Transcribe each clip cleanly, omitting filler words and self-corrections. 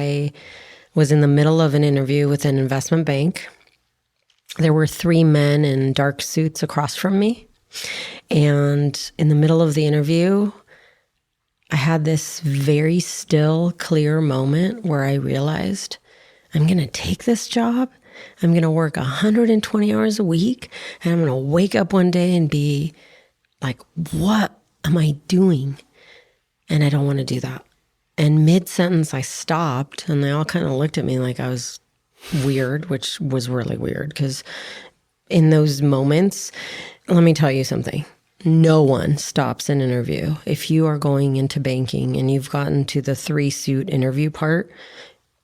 I was in the middle of an interview with an investment bank. There were 3 men in dark suits across from me. And in the middle of the interview, I had this very still, clear moment where I realized I'm going to take this job. I'm going to work 120 hours a week. And I'm going to wake up one day and be like, what am I doing? And I don't want to do that. And mid-sentence, I stopped, and they all kind of looked at me like I was weird, which was really weird, because in those moments, let me tell you something. No one stops an interview. If you are going into banking and you've gotten to the 3-suit interview part,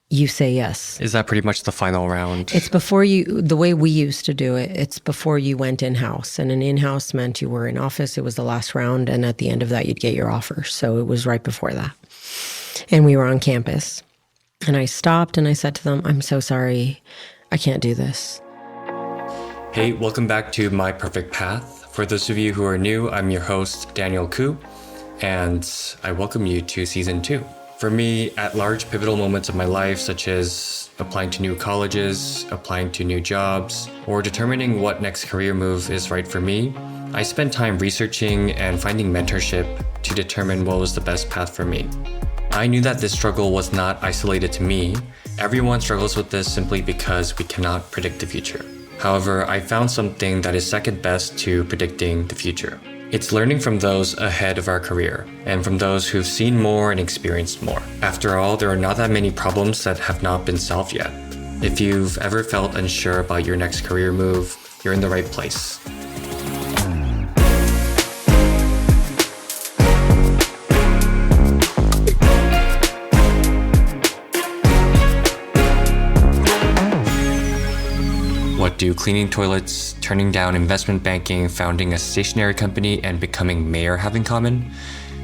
you say yes. Is that pretty much the final round? It's before the way we used to do it, it's before you went in-house. And an in-house meant you were in office. It was the last round. And at the end of that, you'd get your offer. So it was right before that. And we were on campus. And I stopped and I said to them, I'm so sorry. I can't do this. Hey, welcome back to My Perfect Path. For those of you who are new, I'm your host, Daniel Koo, and I welcome you to Season 2. For me, at large pivotal moments of my life, such as applying to new colleges, applying to new jobs, or determining what next career move is right for me, I spent time researching and finding mentorship to determine what was the best path for me. I knew that this struggle was not isolated to me. Everyone struggles with this simply because we cannot predict the future. However, I found something that is second best to predicting the future. It's learning from those ahead of our career and from those who've seen more and experienced more. After all, there are not that many problems that have not been solved yet. If you've ever felt unsure about your next career move, you're in the right place. What do cleaning toilets, turning down investment banking, founding a stationery company, and becoming mayor have in common?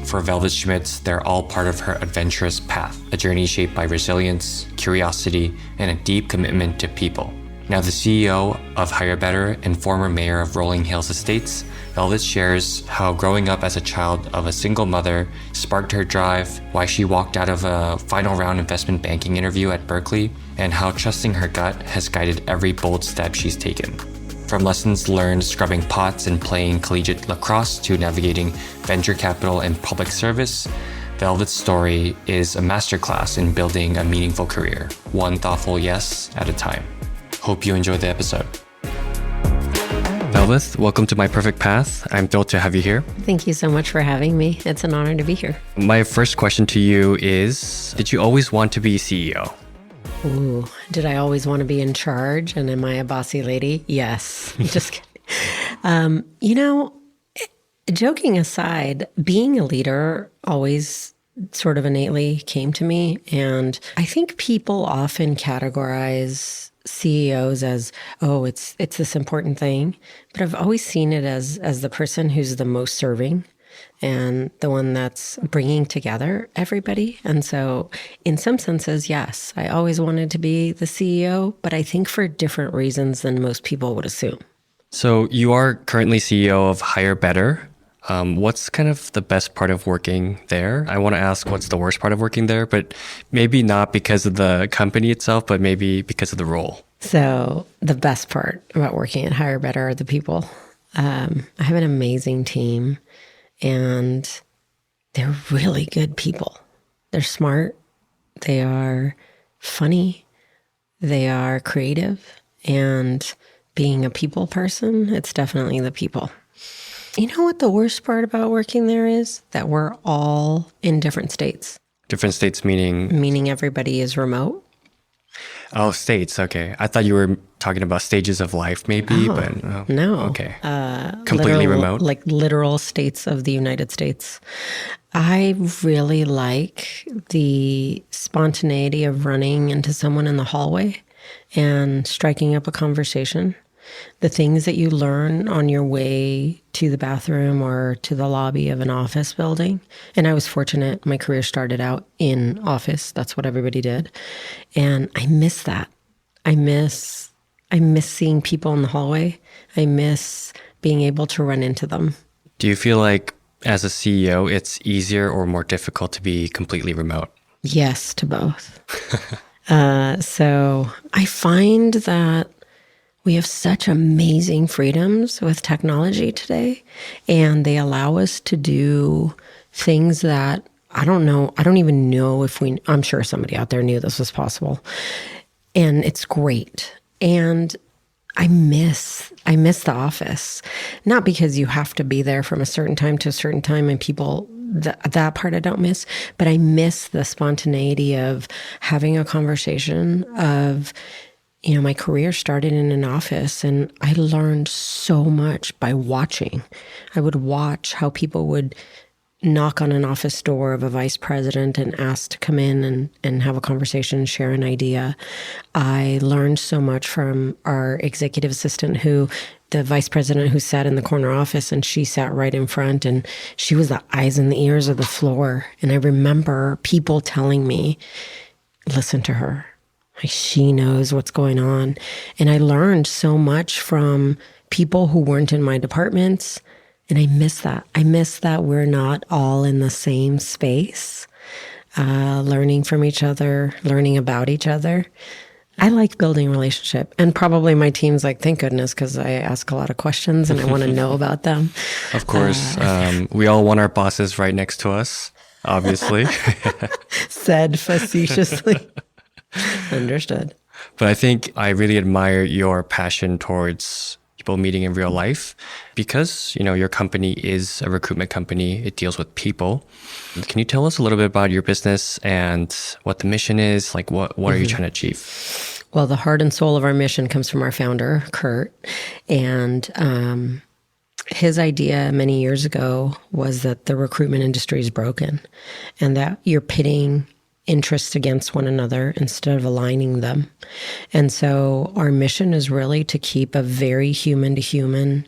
For Velveth Schmitz, they're all part of her adventurous path, a journey shaped by resilience, curiosity, and a deep commitment to people. Now the CEO of Higher Better and former mayor of Rolling Hills Estates, Velveth shares how growing up as a child of a single mother sparked her drive, why she walked out of a final round investment banking interview at Berkeley, and how trusting her gut has guided every bold step she's taken. From lessons learned scrubbing pots and playing collegiate lacrosse to navigating venture capital and public service, Velveth's story is a masterclass in building a meaningful career, one thoughtful yes at a time. Hope you enjoy the episode. Velveth, welcome to My Perfect Path. I'm thrilled to have you here. Thank you so much for having me. It's an honor to be here. My first question to you is, did you always want to be CEO? Ooh, did I always want to be in charge? And am I a bossy lady? Yes. Just kidding. Joking aside, being a leader always sort of innately came to me. And I think people often categorize CEOs as, oh, it's this important thing. But I've always seen it as the person who's the most serving and the one that's bringing together everybody. And so in some senses, yes, I always wanted to be the CEO, but I think for different reasons than most people would assume. So you are currently CEO of Higher Better. What's kind of the best part of working there? I want to ask what's the worst part of working there, but maybe not because of the company itself, but maybe because of the role. So the best part about working at Higher Better are the people. I have an amazing team, and they're really good people. They're smart. They are funny. They are creative. And being a people person, it's definitely the people. You know what the worst part about working there is? That we're all in different states. Different states meaning? Meaning everybody is remote. Oh, states. Okay. I thought you were talking about stages of life maybe, but no. Okay. Completely remote? Like literal states of the United States. I really like the spontaneity of running into someone in the hallway and striking up a conversation. The things that you learn on your way to the bathroom or to the lobby of an office building. And I was fortunate. My career started out in office. That's what everybody did. And I miss that. I miss seeing people in the hallway. I miss being able to run into them. Do you feel like as a CEO, it's easier or more difficult to be completely remote? Yes to both. So I find that we have such amazing freedoms with technology today, and they allow us to do things that I don't know. I don't even know if I'm sure somebody out there knew this was possible. And it's great. And I miss the office, not because you have to be there from a certain time to a certain time and people, that part I don't miss, but I miss the spontaneity of having a conversation of, my career started in an office and I learned so much by watching. I would watch how people would knock on an office door of a vice president and ask to come in and have a conversation, share an idea. I learned so much from our executive assistant the vice president who sat in the corner office, and she sat right in front, and she was the eyes and the ears of the floor. And I remember people telling me, listen to her. She knows what's going on. And I learned so much from people who weren't in my departments. And I miss that. I miss that we're not all in the same space, learning from each other, learning about each other. I like building a relationship. And probably my team's like, thank goodness, because I ask a lot of questions and I want to know about them. Of course. We all want our bosses right next to us, obviously. Said facetiously. Understood. But I think I really admire your passion towards people meeting in real life because, your company is a recruitment company. It deals with people. Can you tell us a little bit about your business and what the mission is? Like, what are you trying to achieve? Well, the heart and soul of our mission comes from our founder, Kurt. And his idea many years ago was that the recruitment industry is broken and that you're pitting interests against one another instead of aligning them. And so our mission is really to keep a very human-to-human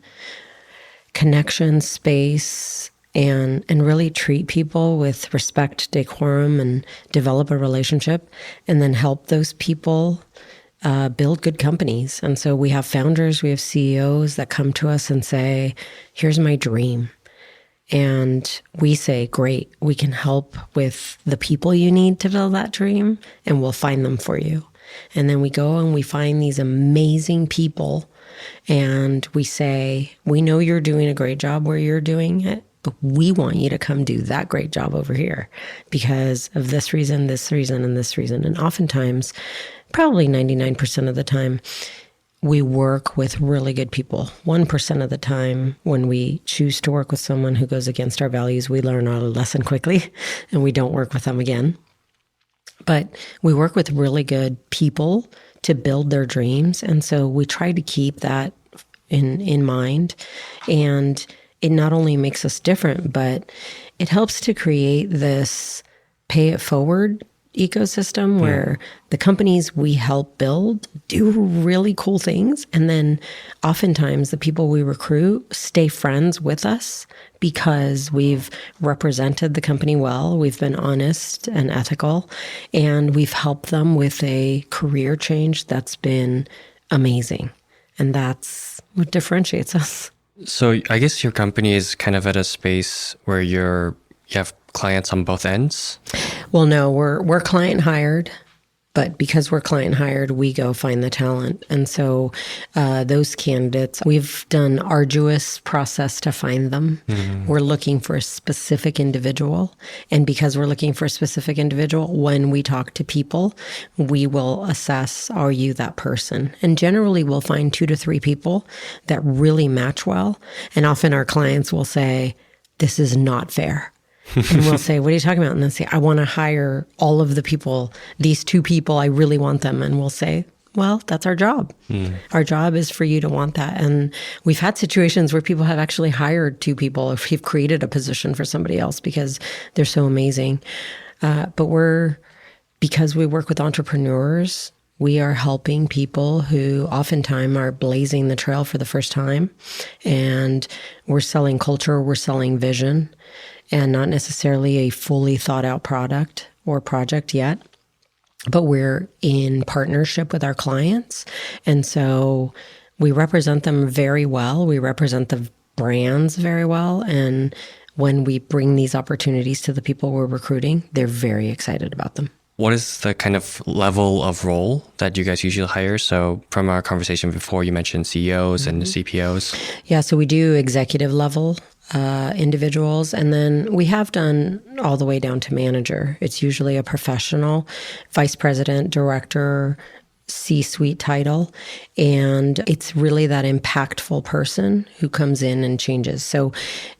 connection space and really treat people with respect, decorum, and develop a relationship, and then help those people build good companies. And so we have founders, we have CEOs that come to us and say, here's my dream. And we say, great, we can help with the people you need to build that dream, and we'll find them for you. And then we go and we find these amazing people, and we say, we know you're doing a great job where you're doing it, but we want you to come do that great job over here because of this reason, and this reason. And oftentimes, probably 99% of the time, we work with really good people. 1% of the time, when we choose to work with someone who goes against our values, we learn our lesson quickly and we don't work with them again. But we work with really good people to build their dreams. And so we try to keep that in mind. And it not only makes us different, but it helps to create this pay it forward ecosystem where the companies we help build do really cool things. And then oftentimes the people we recruit stay friends with us because we've represented the company well, we've been honest and ethical, and we've helped them with a career change that's been amazing. And that's what differentiates us. So I guess your company is kind of at a space where you have clients on both ends? Well, no, we're client hired, but because we're client hired, we go find the talent. And so those candidates, we've done arduous process to find them. Mm-hmm. We're looking for a specific individual. And because we're looking for a specific individual, when we talk to people, we will assess, are you that person? And generally we'll find 2 to 3 people that really match well. And often our clients will say, this is not fair. And we'll say, what are you talking about? And they'll say, I want to hire all of the people, these 2 people, I really want them. And we'll say, well, that's our job. Our job is for you to want that. And we've had situations where people have actually hired 2 people if we've created a position for somebody else because they're so amazing. But because we work with entrepreneurs, we are helping people who oftentimes are blazing the trail for the first time. And we're selling culture, we're selling vision, and not necessarily a fully thought out product or project yet, but we're in partnership with our clients. And so we represent them very well. We represent the brands very well. And when we bring these opportunities to the people we're recruiting, they're very excited about them. What is the kind of level of role that you guys usually hire? So from our conversation before, you mentioned CEOs and CPOs. Yeah, so we do executive level individuals, and then we have done all the way down to manager. It's usually a professional, vice president, director, C-suite title, and it's really that impactful person who comes in and changes. So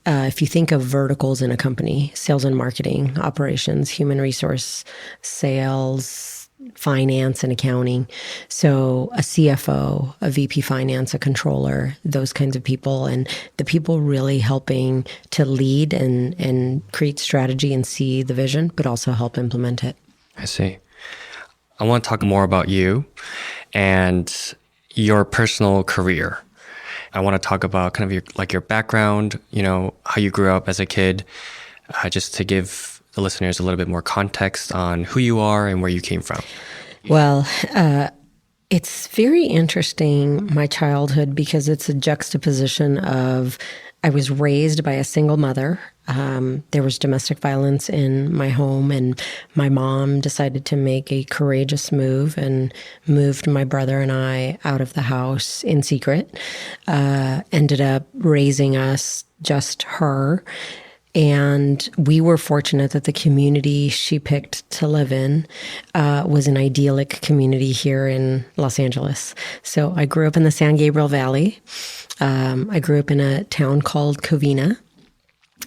if you think of verticals in a company, sales and marketing, operations, human resource, sales, finance and accounting. So a CFO, a VP finance, a controller, those kinds of people, and the people really helping to lead and create strategy and see the vision, but also help implement it. I see. I want to talk more about you and your personal career. I want to talk about kind of your background, how you grew up as a kid, just to give the listeners a little bit more context on who you are and where you came from. Well, it's very interesting, my childhood, because it's a juxtaposition of I was raised by a single mother. There was domestic violence in my home, and my mom decided to make a courageous move and moved my brother and I out of the house in secret. Ended up raising us, just her. And we were fortunate that the community she picked to live in was an idyllic community here in Los Angeles. So I grew up in the San Gabriel Valley. I grew up in a town called Covina.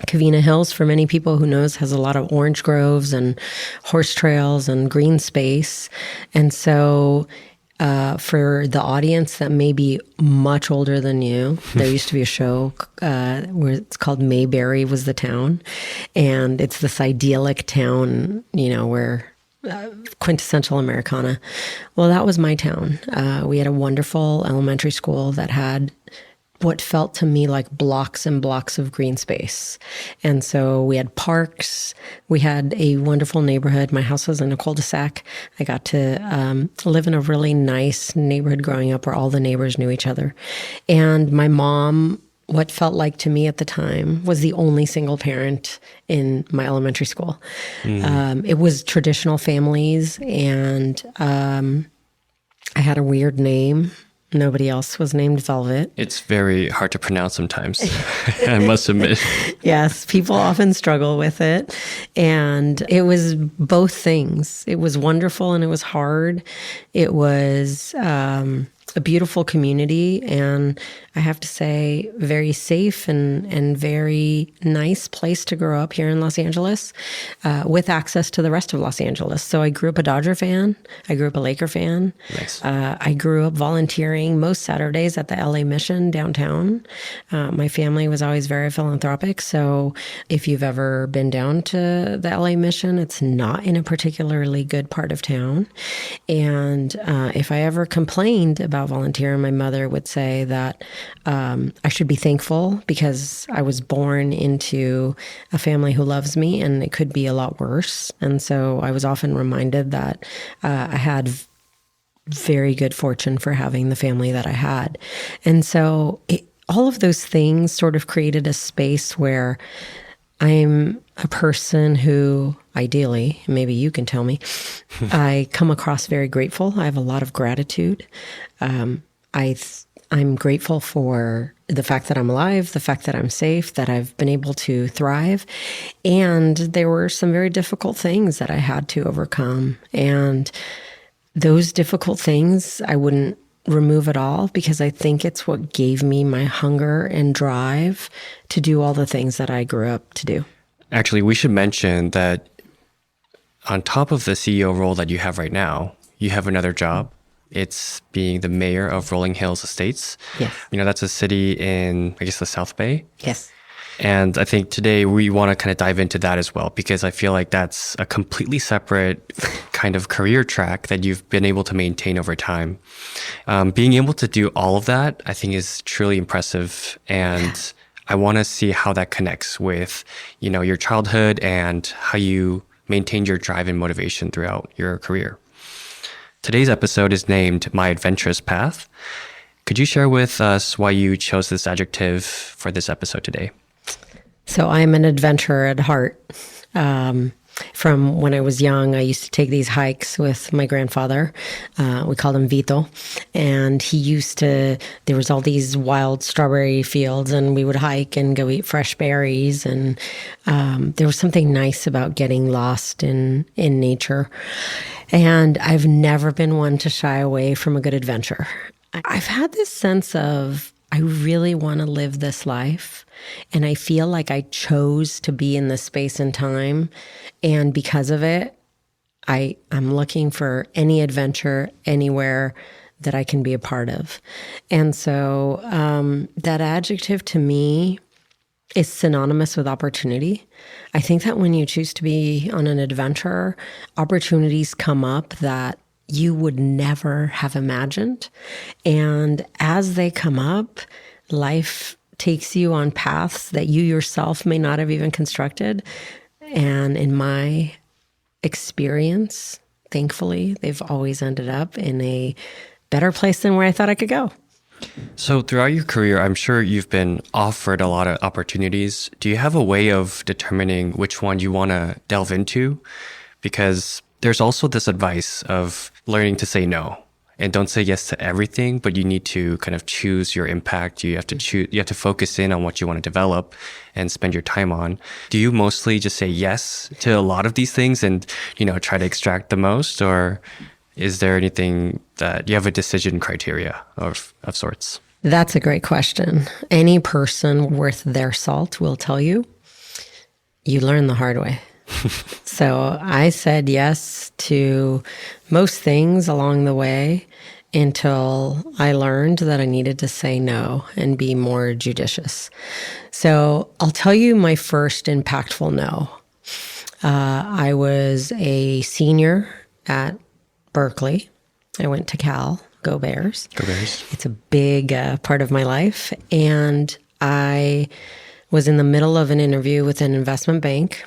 Covina Hills, for many people who knows, has a lot of orange groves and horse trails and green space. And so for the audience that may be much older than you, there used to be a show where it's called Mayberry was the town. And it's this idyllic town, where quintessential Americana. Well, that was my town. We had a wonderful elementary school that had what felt to me like blocks and blocks of green space. And so we had parks. We had a wonderful neighborhood. My house was in a cul-de-sac. I got to live in a really nice neighborhood growing up where all the neighbors knew each other. And my mom, what felt like to me at the time, was the only single parent in my elementary school. It was traditional families, and I had a weird name. Nobody else was named Velvet. It's very hard to pronounce sometimes, I must admit. Yes, people often struggle with it. And it was both things. It was wonderful and it was hard. It was a beautiful community, and I have to say, very safe and very nice place to grow up here in Los Angeles, with access to the rest of Los Angeles. So I grew up a Dodger fan. I grew up a Laker fan. Nice. I grew up volunteering most Saturdays at the LA Mission downtown. My family was always very philanthropic. So if you've ever been down to the LA Mission, it's not in a particularly good part of town. And if I ever complained about volunteering, my mother would say that I should be thankful because I was born into a family who loves me, and it could be a lot worse. And so I was often reminded that I had very good fortune for having the family that I had. And so all of those things sort of created a space where I'm a person who, ideally, maybe you can tell me, I come across very grateful. I have a lot of gratitude. I'm grateful for the fact that I'm alive, the fact that I'm safe, that I've been able to thrive. And there were some very difficult things that I had to overcome. And those difficult things, I wouldn't remove at all, because I think it's what gave me my hunger and drive to do all the things that I grew up to do. Actually, we should mention that on top of the CEO role that you have right now, you have another job. It's being the mayor of Rolling Hills Estates. Yes. That's a city in, I guess, the South Bay. Yes. And I think today we want to kind of dive into that as well, because I feel like that's a completely separate kind of career track that you've been able to maintain over time. Being able to do all of that, I think, is truly impressive. And I want to see how that connects with, your childhood and how you maintained your drive and motivation throughout your career. Today's episode is named My Adventurous Path. Could you share with us why you chose this adjective for this episode today? So I'm an adventurer at heart. From when I was young, I used to take these hikes with my grandfather. We called him Vito. And there was all these wild strawberry fields, and we would hike and go eat fresh berries. And there was something nice about getting lost in nature. And I've never been one to shy away from a good adventure. I've had this sense of, I really want to live this life. And I feel like I chose to be in this space and time. And because of it, I'm looking for any adventure anywhere that I can be a part of. And so that adjective to me is synonymous with opportunity. I think that when you choose to be on an adventure, opportunities come up that you would never have imagined. And as they come up, life takes you on paths that you yourself may not have even constructed. And in my experience, thankfully, they've always ended up in a better place than where I thought I could go. So throughout your career, I'm sure you've been offered a lot of opportunities. Do you have a way of determining which one you want to delve into? Because there's also this advice of learning to say no. And don't say yes to everything, but you need to kind of choose your impact. You have to focus in on what you want to develop and spend your time on. Do you mostly just say yes to a lot of these things and, try to extract the most? Or is there anything that you have a decision criteria of sorts? That's a great question. Any person worth their salt will tell you, you learn the hard way. So I said yes to most things along the way until I learned that I needed to say no and be more judicious. So I'll tell you my first impactful no. I was a senior at Berkeley. I went to Cal. Go Bears. Go Bears. It's a big part of my life. And I was in the middle of an interview with an investment bank.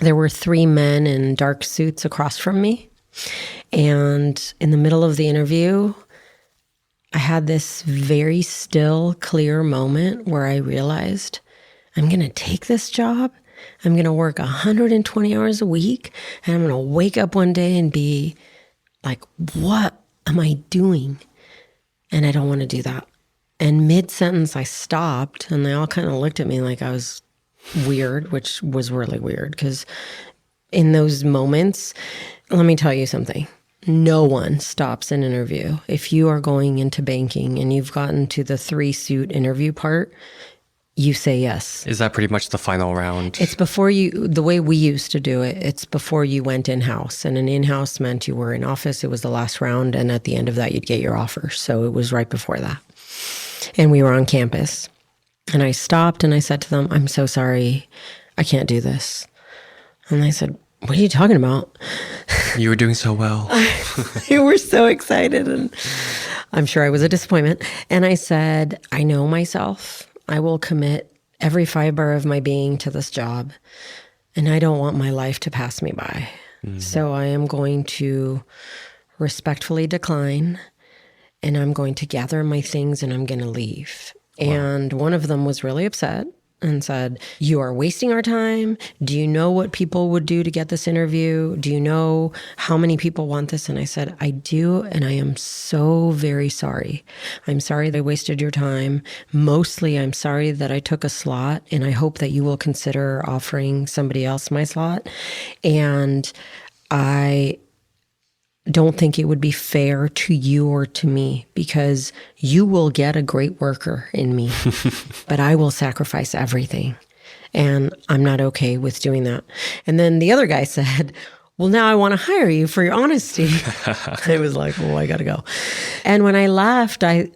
There were three men in dark suits across from me. And in the middle of the interview, I had this very still, clear moment where I realized I'm going to take this job. I'm going to work 120 hours a week. And I'm going to wake up one day and be like, what am I doing? And I don't want to do that. And mid-sentence, I stopped and they all kind of looked at me like I was weird, which was really weird because in those moments, let me tell you something. No one stops an interview. If you are going into banking and you've gotten to the 3-suit interview part, you say yes. Is that pretty much the final round? It's before the way we used to do it, it's before you went in-house. And an in-house meant you were in office. It was the last round. And at the end of that, you'd get your offer. So it was right before that. And we were on campus. And I stopped and I said to them, I'm so sorry, I can't do this. And they said, what are you talking about? You were doing so well. They were so excited. And I'm sure I was a disappointment. And I said, I know myself. I will commit every fiber of my being to this job. And I don't want my life to pass me by. Mm-hmm. So I am going to respectfully decline. And I'm going to gather my things and I'm going to leave. Wow. And one of them was really upset and said, you are wasting our time. Do you know what people would do to get this interview? Do you know how many people want this? And I said, I do. And I am so very sorry. I'm sorry that I wasted your time. Mostly, I'm sorry that I took a slot. And I hope that you will consider offering somebody else my slot. And I don't think it would be fair to you or to me because you will get a great worker in me, but I will sacrifice everything. And I'm not okay with doing that. And then the other guy said, well, now I want to hire you for your honesty. I was like, oh, I got to go. And when I left, I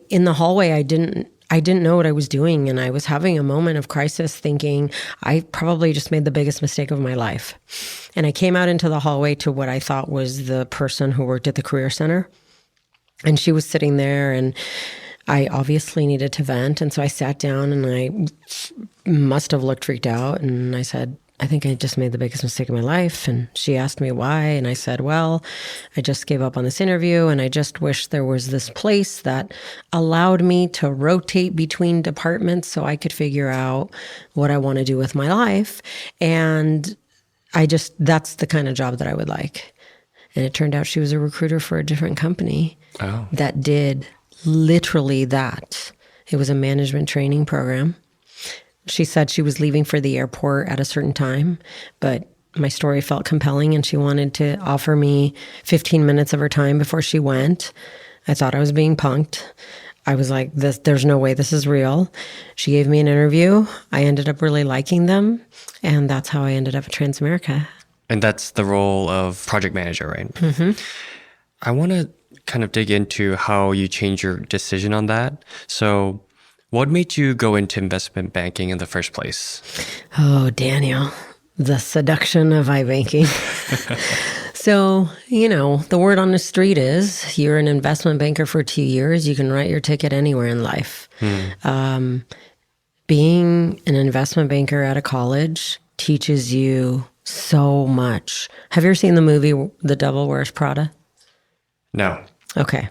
in the hallway, I didn't know what I was doing. And I was having a moment of crisis thinking I probably just made the biggest mistake of my life. And I came out into the hallway to what I thought was the person who worked at the Career Center. And she was sitting there and I obviously needed to vent. And so I sat down and I must have looked freaked out. And I said, I think I just made the biggest mistake of my life. And she asked me why. And I said, well, I just gave up on this interview. And I just wish there was this place that allowed me to rotate between departments so I could figure out what I want to do with my life. And that's the kind of job that I would like. And it turned out she was a recruiter for a different company that did literally that. It was a management training program. She said she was leaving for the airport at a certain time, but my story felt compelling and she wanted to offer me 15 minutes of her time before she went. I thought I was being punked. I was like, there's no way this is real. She gave me an interview. I ended up really liking them, and that's how I ended up at Transamerica. And that's the role of project manager, right? Mm-hmm. I want to kind of dig into how you changed your decision on that. So what made you go into investment banking in the first place? Oh, Daniel, the seduction of iBanking. So, the word on the street is you're an investment banker for 2 years. You can write your ticket anywhere in life. Being an investment banker at a college teaches you so much. Have you ever seen the movie The Devil Wears Prada? No. Okay.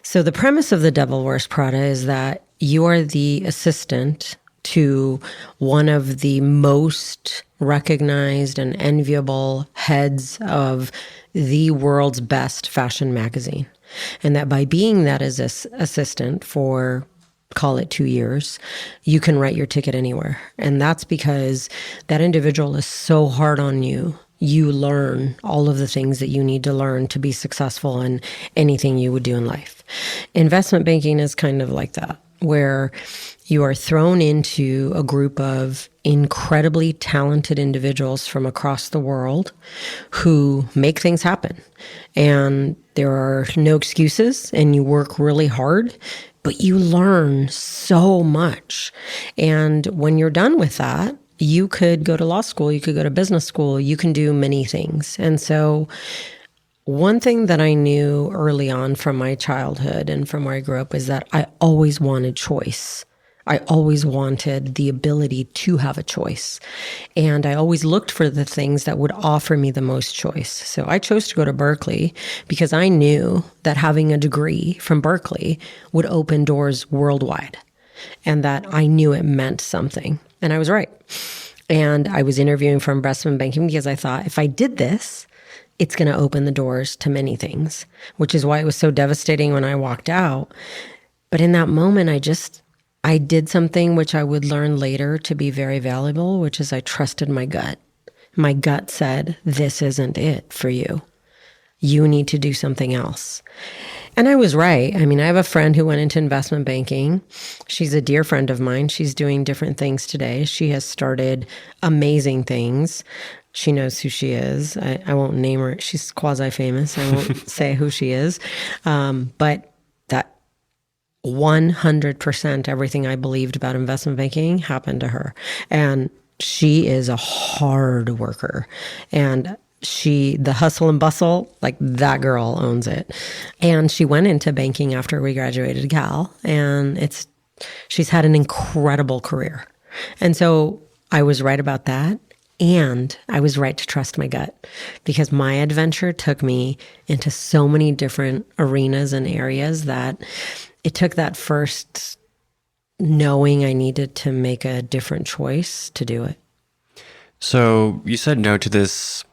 So the premise of The Devil Wears Prada is that you are the assistant to one of the most recognized and enviable heads of the world's best fashion magazine. And that by being that as assistant for, call it 2 years, you can write your ticket anywhere. And that's because that individual is so hard on you. You learn all of the things that you need to learn to be successful in anything you would do in life. Investment banking is kind of like that, where you are thrown into a group of incredibly talented individuals from across the world who make things happen. And there are no excuses, and you work really hard, but you learn so much. And when you're done with that, you could go to law school, you could go to business school, you can do many things. And so one thing that I knew early on from my childhood and from where I grew up is that I always wanted choice. I always wanted the ability to have a choice. And I always looked for the things that would offer me the most choice. So I chose to go to Berkeley because I knew that having a degree from Berkeley would open doors worldwide, and that I knew it meant something. And I was right. And I was interviewing for investment banking because I thought if I did this, it's going to open the doors to many things, which is why it was so devastating when I walked out. But in that moment, I did something which I would learn later to be very valuable, which is I trusted my gut. My gut said, this isn't it for you. You need to do something else. And I was right. I mean, I have a friend who went into investment banking. She's a dear friend of mine. She's doing different things today. She has started amazing things. She knows who she is. I won't name her. She's quasi-famous. I won't say who she is. But that 100% everything I believed about investment banking happened to her. And she is a hard worker. And the hustle and bustle, like that girl owns it. And she went into banking after we graduated Cal. And she's had an incredible career. And so I was right about that. And I was right to trust my gut, because my adventure took me into so many different arenas and areas that it took that first knowing I needed to make a different choice to do it. So you said no to this,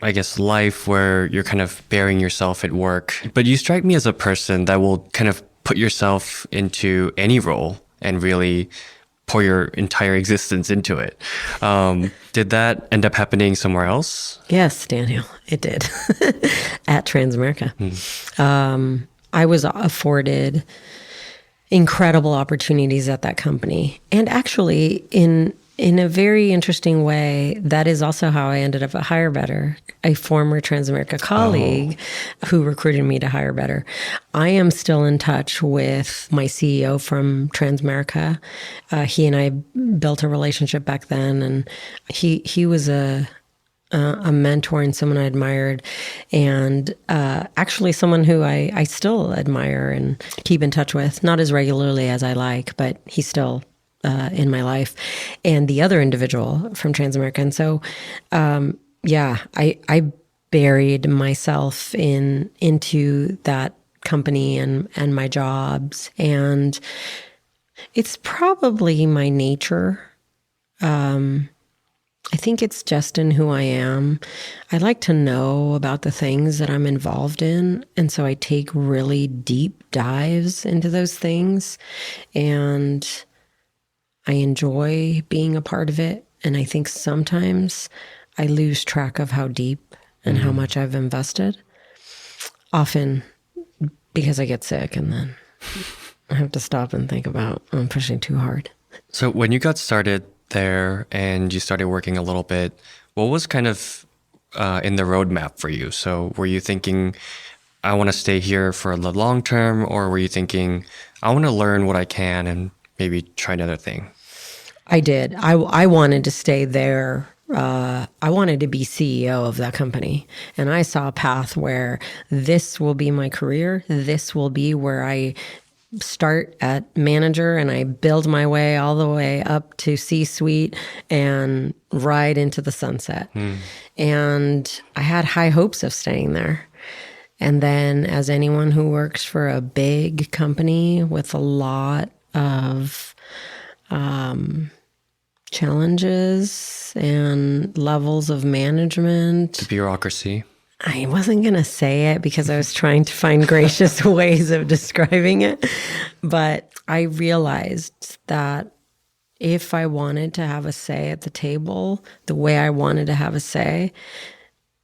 I guess, life where you're kind of burying yourself at work, but you strike me as a person that will kind of put yourself into any role and really pour your entire existence into it. Did that end up happening somewhere else? Yes, Daniel, it did. At Transamerica. I was afforded incredible opportunities at that company. And actually, in a very interesting way, that is also how I ended up at Hire Better, a former Transamerica colleague who recruited me to Hire Better. I am still in touch with my CEO from Transamerica. He and I built a relationship back then, and he was a mentor and someone I admired, and actually someone who I still admire and keep in touch with, not as regularly as I like, but he's still in my life, and the other individual from Transamerica. And so, I buried myself into that company and my jobs, and it's probably my nature. I think it's just in who I am. I like to know about the things that I'm involved in. And so I take really deep dives into those things. And I enjoy being a part of it. And I think sometimes I lose track of how deep and how much I've invested. Often because I get sick and then I have to stop and think about, I'm pushing too hard. So when you got started there and you started working a little bit, what was kind of in the roadmap for you? So were you thinking, I want to stay here for the long term, or were you thinking, I want to learn what I can and maybe try another thing? I did. I wanted to stay there. I wanted to be CEO of that company. And I saw a path where this will be my career. This will be where I start at manager and I build my way all the way up to C-suite and ride into the sunset. And I had high hopes of staying there. And then, as anyone who works for a big company with a lot of challenges and levels of management, The bureaucracy. I wasn't going to say it because I was trying to find gracious ways of describing it. But I realized that if I wanted to have a say at the table, the way I wanted to have a say,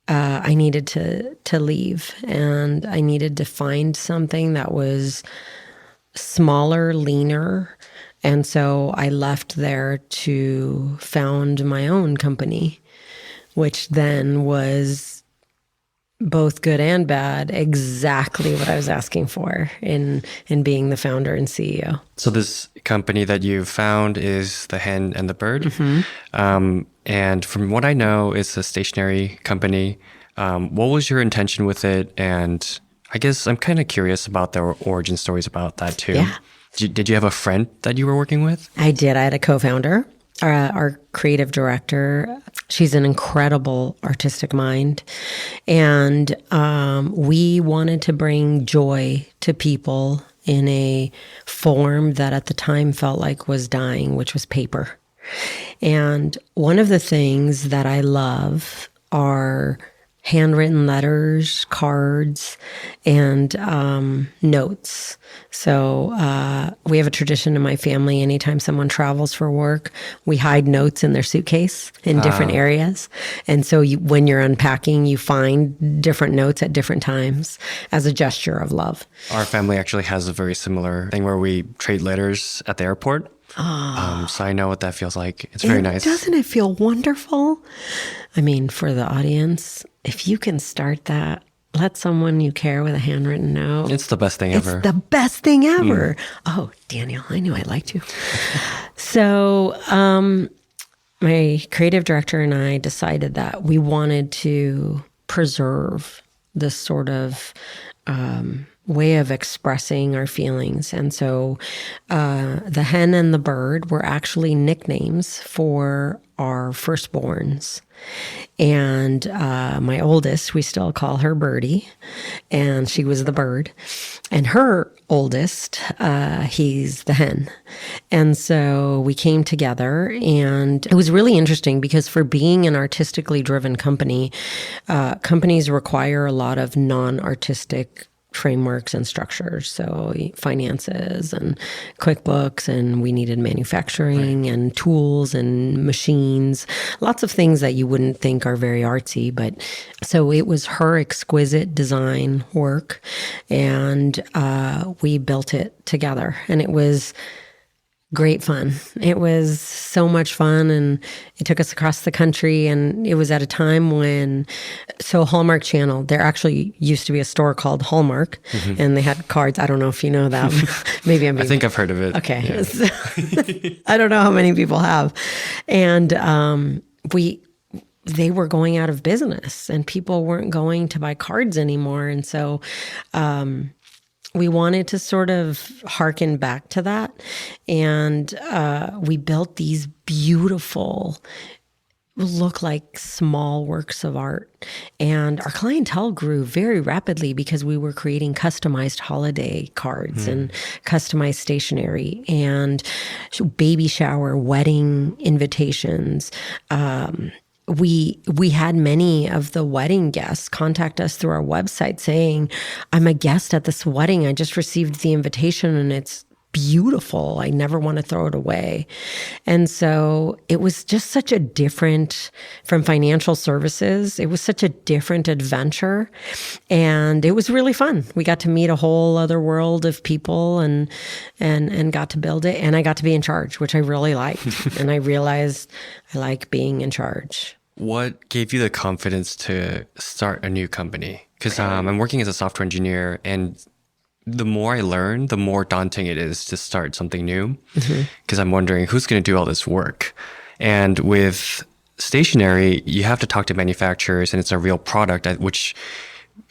I needed to leave. And I needed to find something that was smaller, leaner. And so I left there to found my own company, which then was both good and bad, exactly what I was asking for in being the founder and CEO. So this company that you found is the Hen and the Bird. And from what I know, it's a stationery company. What was your intention with it? And I guess I'm kind of curious about the origin stories about that too. Yeah. Did you have a friend that you were working with? I did. I had a co-founder, our creative director. She's an incredible artistic mind. And we wanted to bring joy to people in a form that at the time felt like was dying, which was paper. And one of the things that I love are handwritten letters, cards, and notes. So we have a tradition in my family. Anytime someone travels for work, we hide notes in their suitcase in different areas. And so when you're unpacking, you find different notes at different times as a gesture of love. Our family actually has a very similar thing where we trade letters at the airport. So I know what that feels like. It's very nice. Doesn't it feel wonderful? I mean, for the audience, if you can start that, let someone you care with a handwritten note. It's the best thing ever. It's the best thing ever. Oh, Daniel, I knew I liked you. So my creative director and I decided that we wanted to preserve this sort of way of expressing our feelings. And so the Hen and the Bird were actually nicknames for our firstborns. And my oldest, we still call her Birdie, and she was the bird. And her oldest, he's the hen. And so we came together, and it was really interesting because for being an artistically driven company, companies require a lot of non-artistic frameworks and structures. So finances and QuickBooks, and we needed manufacturing and tools and machines, lots of things that you wouldn't think are very artsy. But so it was her exquisite design work, and we built it together, and it was great fun. It was so much fun, and it took us across the country, and it was at a time when, so Hallmark Channel, there actually used to be a store called Hallmark, and they had cards. I don't know if you know that. Maybe I think I've heard of it. Okay. Yeah. So, I don't know how many people have. And they were going out of business, and people weren't going to buy cards anymore. And so we wanted to sort of hearken back to that. And we built these beautiful, look like small works of art. And our clientele grew very rapidly because we were creating customized holiday cards and customized stationery and baby shower, wedding invitations. We had many of the wedding guests contact us through our website saying, I'm a guest at this wedding. I just received the invitation and it's beautiful. I never want to throw it away. And so it was just such a different, from financial services, it was such a different adventure. And it was really fun. We got to meet a whole other world of people and got to build it. And I got to be in charge, which I really liked. And I realized I like being in charge. What gave you the confidence to start a new company? Because I'm working as a software engineer, and the more I learn, the more daunting it is to start something new. Because I'm wondering who's going to do all this work. And with stationery, you have to talk to manufacturers, and it's a real product, which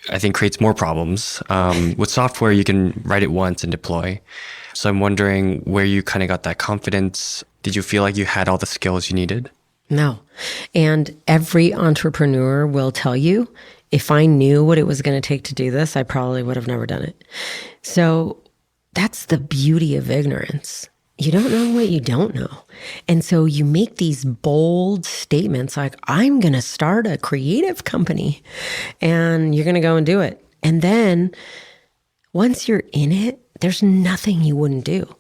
I think creates more problems. With software, you can write it once and deploy. So I'm wondering where you kind of got that confidence. Did you feel like you had all the skills you needed? No. And every entrepreneur will tell you, if I knew what it was going to take to do this, I probably would have never done it. So that's the beauty of ignorance. You don't know what you don't know. And so you make these bold statements like, I'm going to start a creative company, and you're going to go and do it. And then once you're in it, there's nothing you wouldn't do.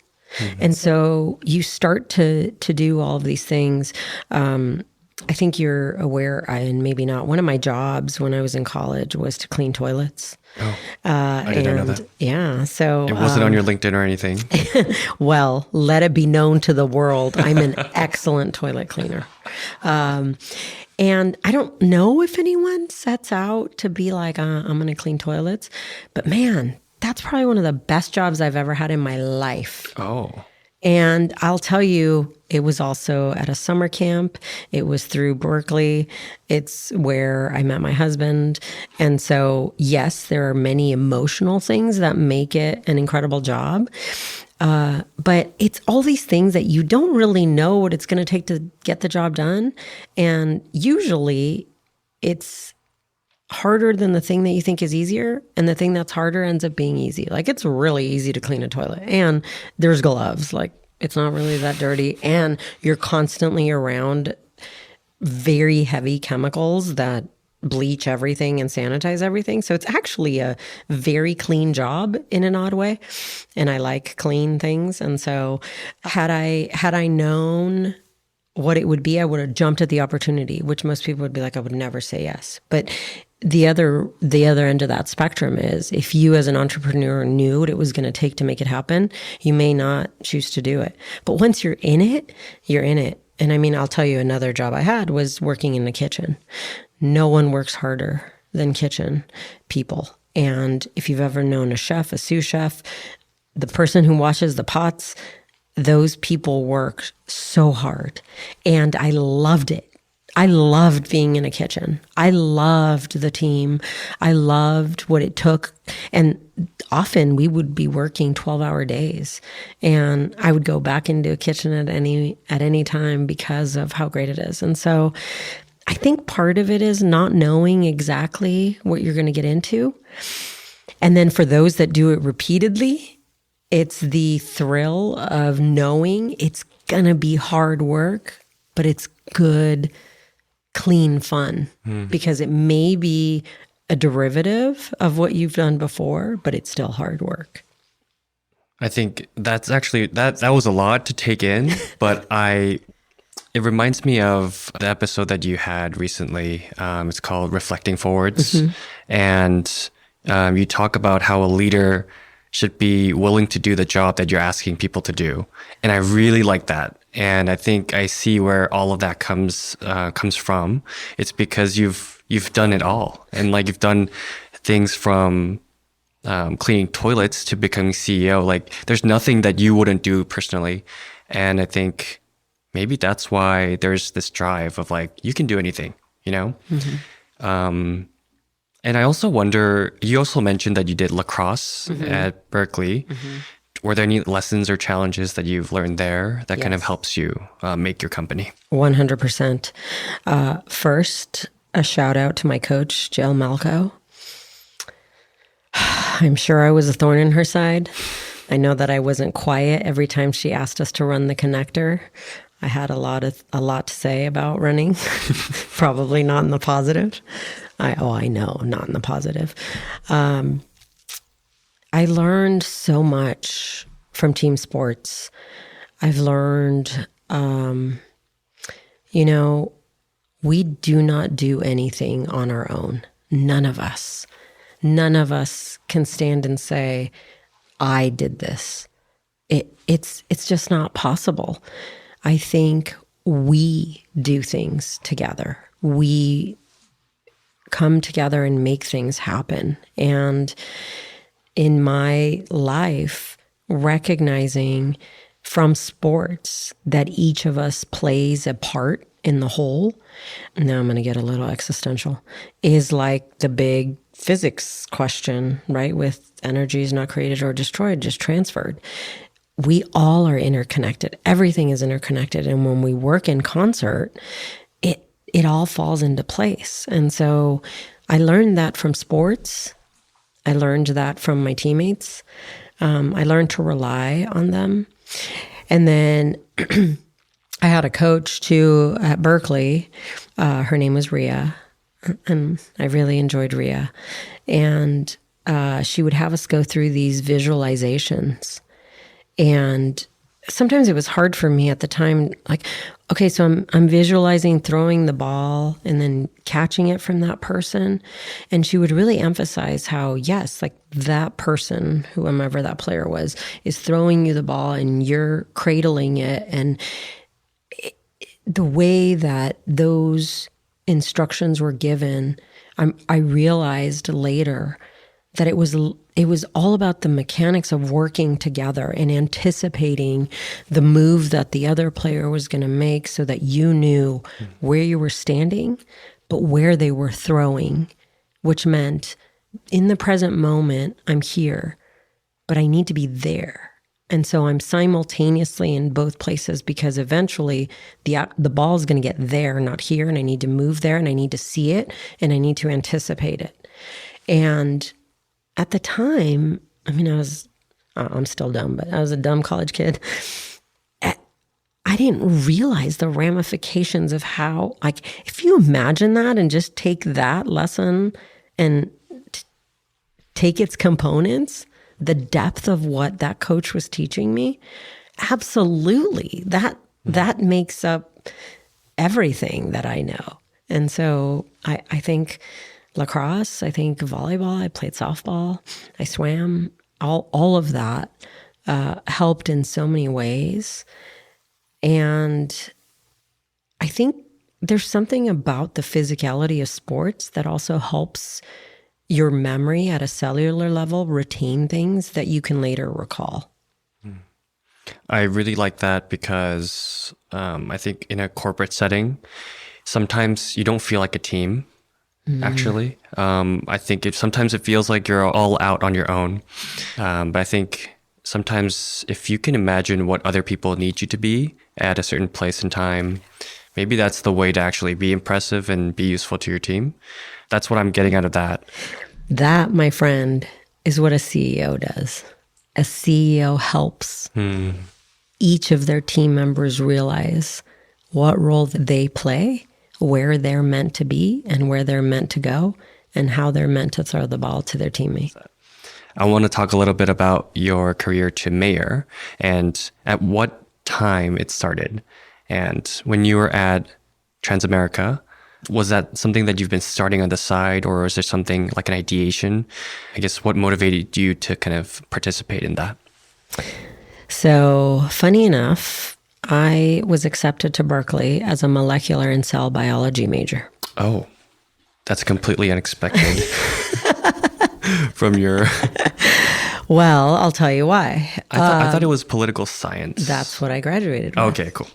And so you start to do all of these things. I think you're aware, and maybe not, one of my jobs when I was in college was to clean toilets. Oh, I didn't know that. Yeah, so... It wasn't on your LinkedIn or anything? Well, let it be known to the world, I'm an excellent toilet cleaner. And I don't know if anyone sets out to be like, I'm going to clean toilets, but man, that's probably one of the best jobs I've ever had in my life. Oh. And I'll tell you, it was also at a summer camp. It was through Berkeley. It's where I met my husband. And so, yes, there are many emotional things that make it an incredible job. But it's all these things that you don't really know what it's going to take to get the job done. And usually it's harder than the thing that you think is easier, and the thing that's harder ends up being easy. Like, it's really easy to clean a toilet, and there's gloves. Like, it's not really that dirty, and you're constantly around very heavy chemicals that bleach everything and sanitize everything. So it's actually a very clean job in an odd way, and I like clean things. And so had I known what it would be, I would have jumped at the opportunity, which most people would be like, I would never say yes. But the other end of that spectrum is, if you as an entrepreneur knew what it was going to take to make it happen, you may not choose to do it. But once you're in it, you're in it. And I mean, I'll tell you, another job I had was working in the kitchen. No one works harder than kitchen people. And if you've ever known a chef, a sous chef, the person who washes the pots, those people work so hard. And I loved it. I loved being in a kitchen. I loved the team. I loved what it took. And often we would be working 12-hour days, and I would go back into a kitchen at any time because of how great it is. And so I think part of it is not knowing exactly what you're going to get into. And then for those that do it repeatedly, it's the thrill of knowing it's going to be hard work, but it's good, clean fun, because it may be a derivative of what you've done before, but it's still hard work. I think that's actually, that was a lot to take in, but it reminds me of the episode that you had recently. It's called Reflecting Forwards. And you talk about how a leader should be willing to do the job that you're asking people to do. And I really like that. And I think I see where all of that comes from. It's because you've done it all. And like, you've done things from cleaning toilets to becoming CEO. Like, there's nothing that you wouldn't do personally. And I think maybe that's why there's this drive of like, you can do anything, you know? And I also wonder, you also mentioned that you did lacrosse at Berkeley. Were there any lessons or challenges that you've learned there that kind of helps you make your company? 100%. First, a shout out to my coach, Jill Malco. I'm sure I was a thorn in her side. I know that I wasn't quiet every time she asked us to run the connector. I had a lot to say about running, probably not in the positive. I know, not in the positive. I learned so much from team sports. I've learned, we do not do anything on our own. None of us. None of us can stand and say, I did this. It's just not possible. I think we do things together. We come together and make things happen. And in my life, recognizing from sports that each of us plays a part in the whole, now I'm going to get a little existential, is like the big physics question, right? With energy is not created or destroyed, just transferred. We all are interconnected. Everything is interconnected. And when we work in concert, it all falls into place. And so I learned that from sports. I learned that from my teammates. I learned to rely on them. And then I had a coach too at Berkeley. Her name was Rhea. And I really enjoyed Rhea. And she would have us go through these visualizations. And sometimes it was hard for me at the time, like, okay, so I'm visualizing throwing the ball and then catching it from that person. And she would really emphasize how, yes, like that person, whomever that player was, is throwing you the ball and you're cradling it. And the way that those instructions were given, I realized later that it was all about the mechanics of working together and anticipating the move that the other player was going to make so that you knew where you were standing, but where they were throwing, which meant in the present moment, I'm here, but I need to be there. And so I'm simultaneously in both places because eventually the ball is going to get there, not here, and I need to move there and I need to see it and I need to anticipate it. And at the time, I mean, I'm still dumb, but I was a dumb college kid. I didn't realize the ramifications of how, like, if you imagine that and just take that lesson and take its components, the depth of what that coach was teaching me, absolutely, that makes up everything that I know. And so I think lacrosse, I think volleyball, I played softball, I swam, all of that helped in so many ways. And I think there's something about the physicality of sports that also helps your memory at a cellular level retain things that you can later recall. I really like that because I think in a corporate setting, sometimes you don't feel like a team. Actually, I think sometimes it feels like you're all out on your own. But I think sometimes if you can imagine what other people need you to be at a certain place and time, maybe that's the way to actually be impressive and be useful to your team. That's what I'm getting out of that. That, my friend, is what a CEO does. A CEO helps each of their team members realize what role they play, where they're meant to be and where they're meant to go, and how they're meant to throw the ball to their teammate. I want to talk a little bit about your career to mayor and at what time it started. And when you were at Transamerica, was that something that you've been starting on the side, or is there something like an ideation? I guess what motivated you to kind of participate in that? So funny enough, I was accepted to Berkeley as a molecular and cell biology major. Oh, that's completely unexpected from your... Well, I'll tell you why. I thought it was political science. That's what I graduated with. Okay, cool.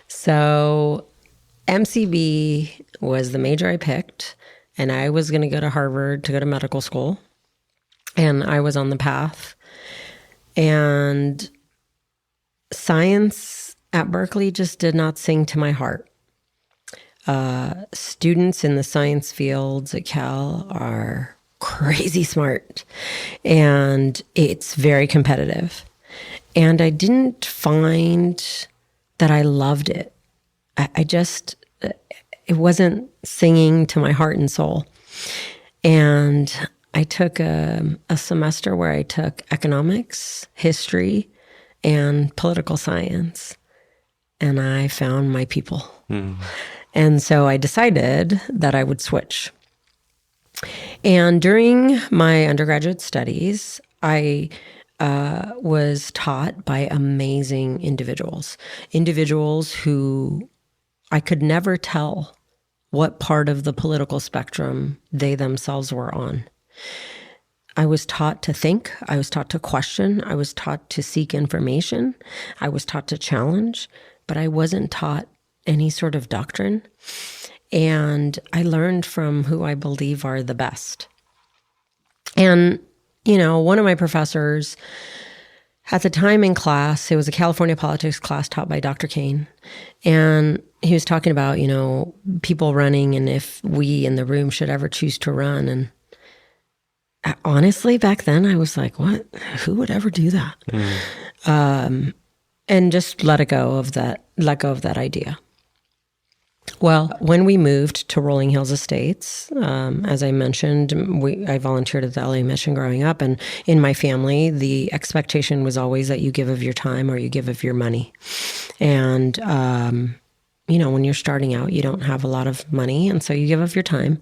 So MCB was the major I picked, and I was going to go to Harvard to go to medical school. And I was on the path. And science at Berkeley just did not sing to my heart. Students in the science fields at Cal are crazy smart, and it's very competitive. And I didn't find that I loved it. It wasn't singing to my heart and soul. And I took a semester where I took economics, history, and political science. And I found my people. And so I decided that I would switch. And during my undergraduate studies, I was taught by amazing individuals who I could never tell what part of the political spectrum they themselves were on. I was taught to think. I was taught to question. I was taught to seek information. I was taught to challenge, but I wasn't taught any sort of doctrine. And I learned from who I believe are the best. And, one of my professors at the time in class, it was a California politics class taught by Dr. Kane. And he was talking about, people running and if we in the room should ever choose to run. And honestly, back then I was like, what? Who would ever do that? And just let go of that idea. Well, when we moved to Rolling Hills Estates, as I mentioned, I volunteered at the LA Mission growing up. And in my family, the expectation was always that you give of your time or you give of your money. And, when you're starting out, you don't have a lot of money. And so you give of your time.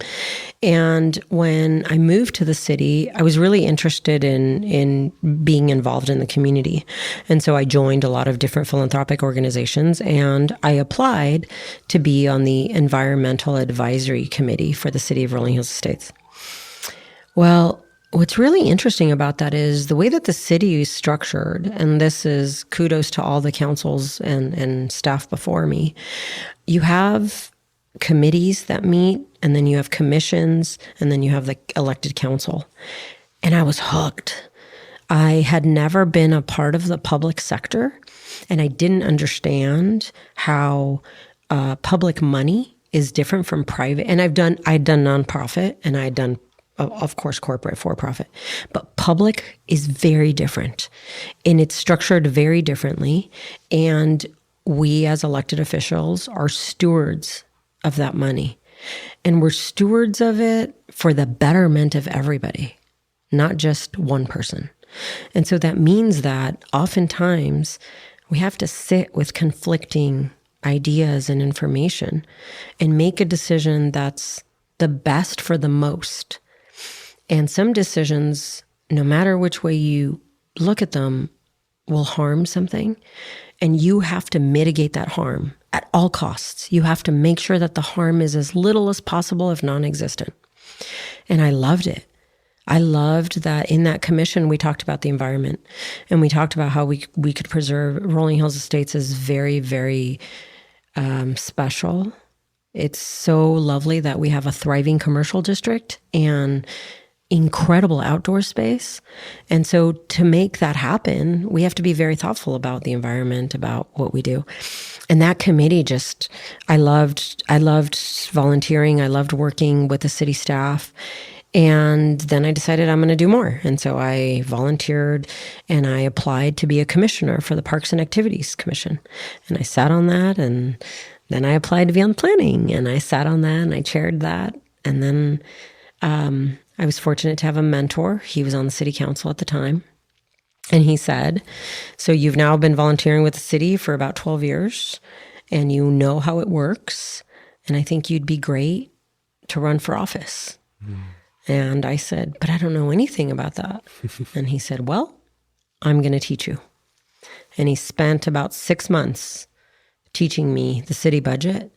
And when I moved to the city, I was really interested in being involved in the community. And so I joined a lot of different philanthropic organizations, and I applied to be on the Environmental Advisory Committee for the City of Rolling Hills Estates. Well, what's really interesting about that is the way that the city is structured, and this is kudos to all the councils and staff before me. You have committees that meet, and then you have commissions, and then you have the elected council. And I was hooked. I had never been a part of the public sector, and I didn't understand how public money is different from private. And I'd done nonprofit, and I had done, of course, corporate for-profit. But public is very different, and it's structured very differently. And we as elected officials are stewards of that money. And we're stewards of it for the betterment of everybody, not just one person. And so that means that oftentimes we have to sit with conflicting ideas and information and make a decision that's the best for the most. And some decisions, no matter which way you look at them, will harm something. And you have to mitigate that harm at all costs. You have to make sure that the harm is as little as possible, if non-existent. And I loved it. I loved that in that commission, we talked about the environment, and we talked about how we could preserve. Rolling Hills Estates is very, very special. It's so lovely that we have a thriving commercial district and incredible outdoor space. And so to make that happen, we have to be very thoughtful about the environment, about what we do. And that committee I loved volunteering. I loved working with the city staff. And then I decided I'm going to do more. And so I volunteered and I applied to be a commissioner for the Parks and Activities Commission. And I sat on that. And then I applied to be on planning, and I sat on that and I chaired that. And then I was fortunate to have a mentor. He was on the city council at the time. And he said, so you've now been volunteering with the city for about 12 years and you know how it works. And I think you'd be great to run for office. And I said, but I don't know anything about that. And he said, well, I'm going to teach you. And he spent about 6 months teaching me the city budget,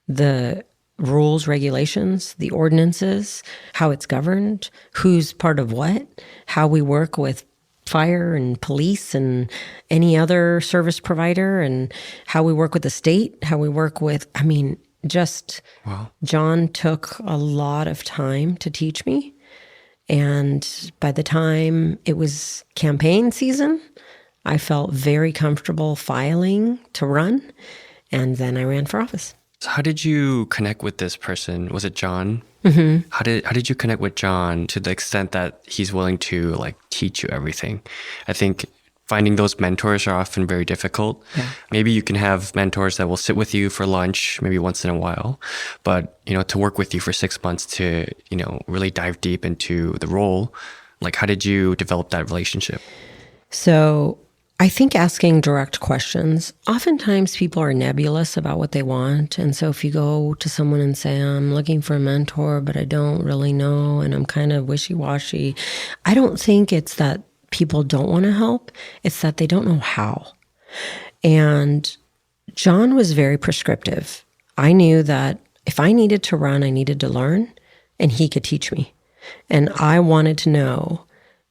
the rules, regulations, the ordinances, how it's governed, who's part of what, how we work with fire and police and any other service provider, and how we work with the state, how we work with, just, Wow. John took a lot of time to teach me. And by the time it was campaign season, I felt very comfortable filing to run. And then I ran for office. So how did you connect with this person? Was it John? Mm-hmm. How did you connect with John to the extent that he's willing to like teach you everything? I think finding those mentors are often very difficult. Yeah. Maybe you can have mentors that will sit with you for lunch, maybe once in a while, but to work with you for 6 months to really dive deep into the role. Like, how did you develop that relationship? So I think asking direct questions, oftentimes people are nebulous about what they want. And so if you go to someone and say, I'm looking for a mentor, but I don't really know, and I'm kind of wishy-washy, I don't think it's that people don't want to help. It's that they don't know how. And John was very prescriptive. I knew that if I needed to run, I needed to learn, and he could teach me. And I wanted to know.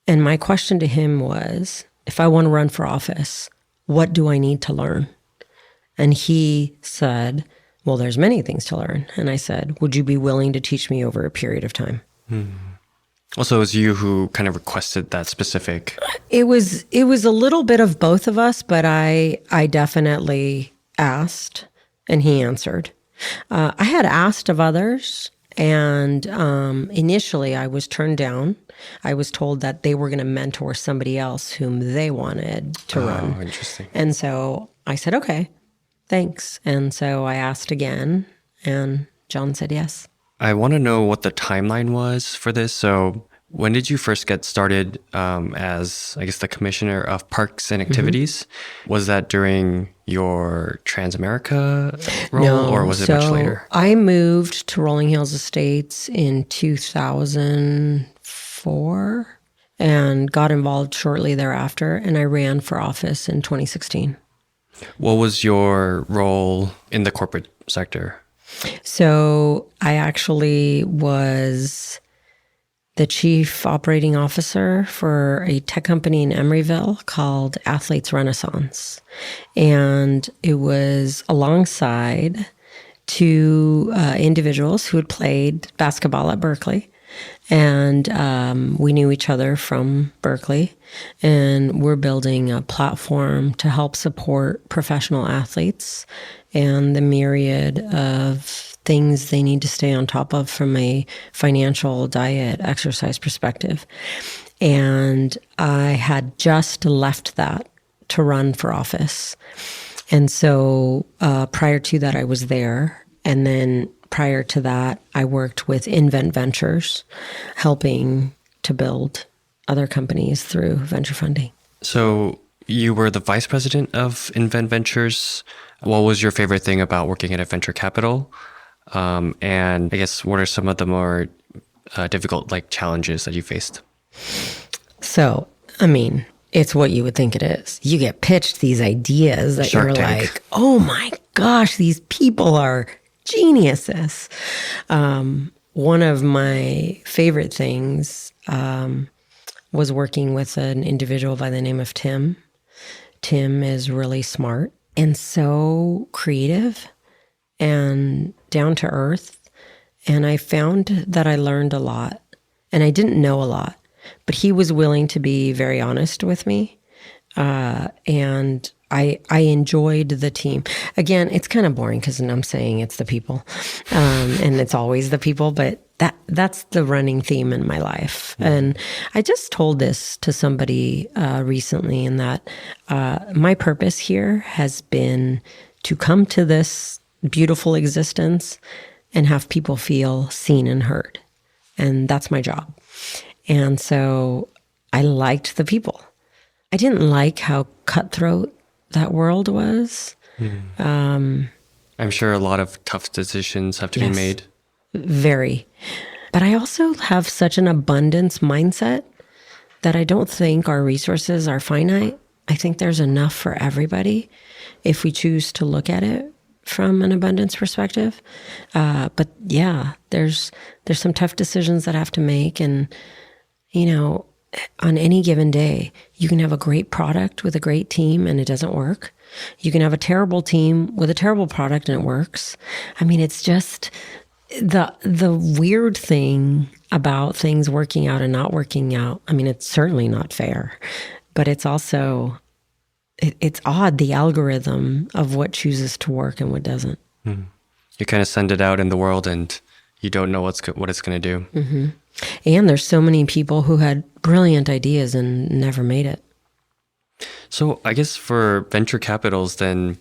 And my question to him was, if I want to run for office, what do I need to learn? And he said, well, there's many things to learn. And I said, would you be willing to teach me over a period of time? Also, it was you who kind of requested that specific. It was a little bit of both of us, but I definitely asked, and he answered. I had asked of others, and initially I was turned down. I was told that they were going to mentor somebody else whom they wanted to run. Oh, interesting. And so I said, okay, thanks. And so I asked again, and John said yes. I want to know what the timeline was for this. So when did you first get started as, I guess, the commissioner of parks and activities? Mm-hmm. Was that during your Transamerica role, no, or was it much later? I moved to Rolling Hills Estates in 2004 and got involved shortly thereafter, and I ran for office in 2016. What was your role in the corporate sector? So I actually was the chief operating officer for a tech company in Emeryville called Athletes Renaissance. And it was alongside two individuals who had played basketball at Berkeley. And we knew each other from Berkeley. And we're building a platform to help support professional athletes and the myriad of things they need to stay on top of from a financial, diet, exercise perspective. And I had just left that to run for office. And so prior to that, I was there. And then prior to that, I worked with Adventurous, helping to build other companies through venture funding. So you were the vice president of Adventurous. What was your favorite thing about working at a venture capital? And I guess what are some of the more difficult challenges that you faced? So, I mean, it's what you would think it is. You get pitched these ideas that Shark you're Tank. Like, oh my gosh, these people are geniuses. One of my favorite things was working with an individual by the name of Tim. Tim is really smart and so creative and down to earth. And I found that I learned a lot, and I didn't know a lot, but he was willing to be very honest with me. And I enjoyed the team. Again, it's kind of boring because I'm saying it's the people, and it's always the people, but that's the running theme in my life. Mm-hmm. And I just told this to somebody recently, in that my purpose here has been to come to this beautiful existence and have people feel seen and heard. And that's my job. And so I liked the people. I didn't like how cutthroat that world was. I'm sure a lot of tough decisions have to be made. Very. But I also have such an abundance mindset that I don't think our resources are finite. I think there's enough for everybody if we choose to look at it from an abundance perspective. But yeah, there's some tough decisions that I have to make. And, on any given day, you can have a great product with a great team and it doesn't work. You can have a terrible team with a terrible product and it works. I mean, it's just the weird thing about things working out and not working out. I mean, it's certainly not fair, but it's also, it's odd, the algorithm of what chooses to work and what doesn't. Mm. You kind of send it out in the world and you don't know what it's going to do. Mm-hmm. And there's so many people who had brilliant ideas and never made it. So I guess for venture capitals, then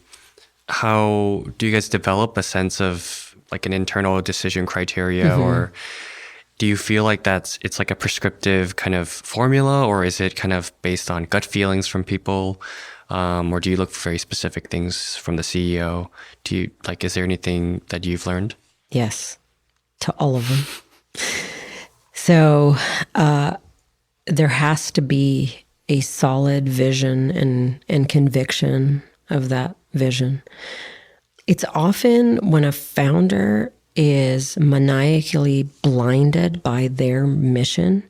how do you guys develop a sense of like an internal decision criteria, or do you feel like it's like a prescriptive kind of formula, or is it kind of based on gut feelings from people? Or do you look for very specific things from the CEO? Is there anything that you've learned? Yes, to all of them. So there has to be a solid vision and conviction of that vision. It's often when a founder is maniacally blinded by their mission,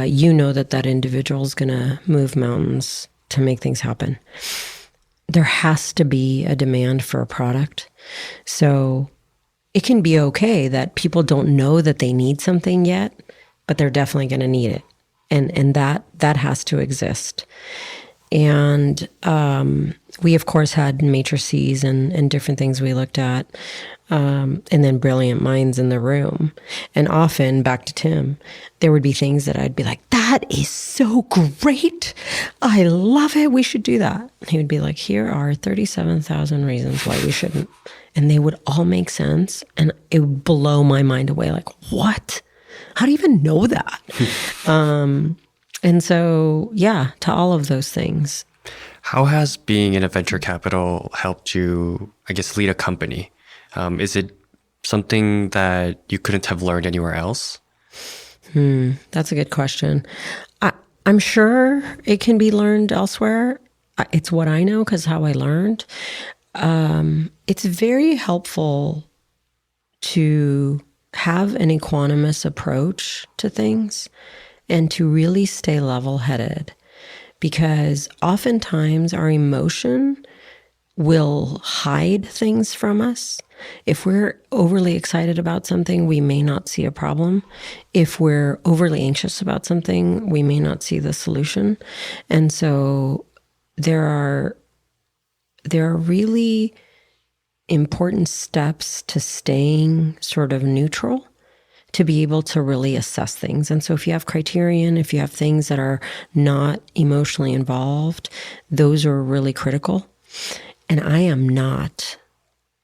you know that individual is going to move mountains to make things happen. There has to be a demand for a product. So it can be okay that people don't know that they need something yet, but they're definitely going to need it. And that has to exist. And we, of course, had matrices and different things we looked at, and then brilliant minds in the room. And often, back to Tim, there would be things that I'd be like, that is so great. I love it. We should do that. And he would be like, here are 37,000 reasons why we shouldn't. And they would all make sense. And it would blow my mind away. Like, what? How do you even know that? And so, yeah, to all of those things. How has being in a venture capital helped you, I guess, lead a company? Is it something that you couldn't have learned anywhere else? That's a good question. I'm sure it can be learned elsewhere. It's what I know because how I learned. It's very helpful to have an equanimous approach to things and to really stay level-headed, because oftentimes our emotion will hide things from us. If we're overly excited about something, we may not see a problem. If we're overly anxious about something, we may not see the solution. And so there are really important steps to staying sort of neutral to be able to really assess things. And so if you have criterion, if you have things that are not emotionally involved, those are really critical. And I am not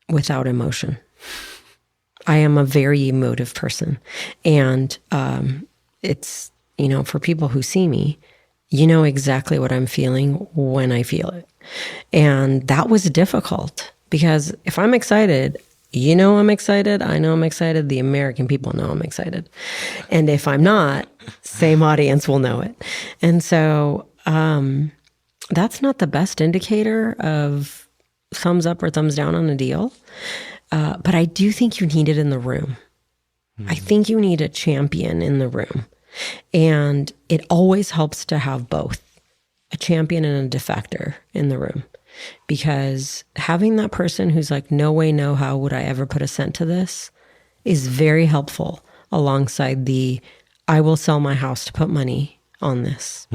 without emotion. I am a very emotive person. And it's, for people who see me, you know exactly what I'm feeling when I feel it. And that was difficult because if I'm excited, I'm excited. I know I'm excited. The American people know I'm excited. And if I'm not, same audience will know it. And so that's not the best indicator of thumbs up or thumbs down on a deal. But I do think you need it in the room. I think you need a champion in the room. And it always helps to have both, a champion and a defector in the room. Because having that person who's like, no way, no how would I ever put a cent to this is very helpful alongside the, I will sell my house to put money on this.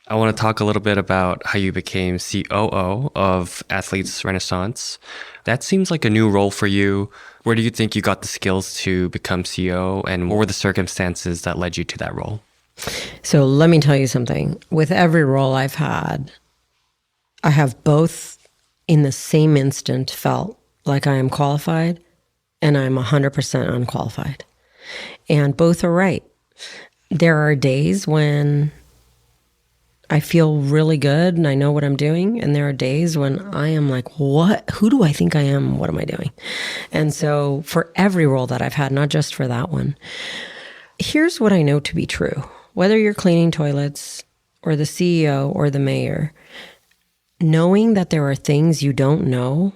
I want to talk a little bit about how you became COO of Athletes Renaissance. That seems like a new role for you. Where do you think you got the skills to become CEO, and what were the circumstances that led you to that role? So let me tell you something. With every role I've had, I have both in the same instant felt like I am qualified and I'm 100% unqualified. And both are right. There are days when I feel really good and I know what I'm doing. And there are days when I am like, what? Who do I think I am? What am I doing? And so for every role that I've had, not just for that one, here's what I know to be true. Whether you're cleaning toilets or the CEO or the mayor, knowing that there are things you don't know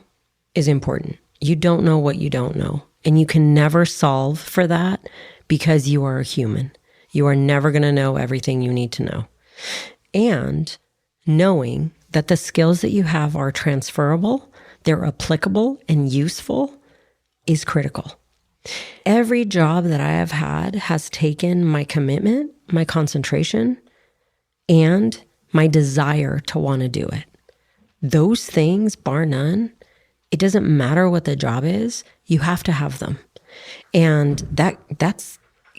is important. You don't know what you don't know. And you can never solve for that because you are a human. You are never going to know everything you need to know. And knowing that the skills that you have are transferable, they're applicable and useful is critical. Every job that I have had has taken my commitment, my concentration, and my desire to want to do it. Those things, bar none, it doesn't matter what the job is, you have to have them. And that's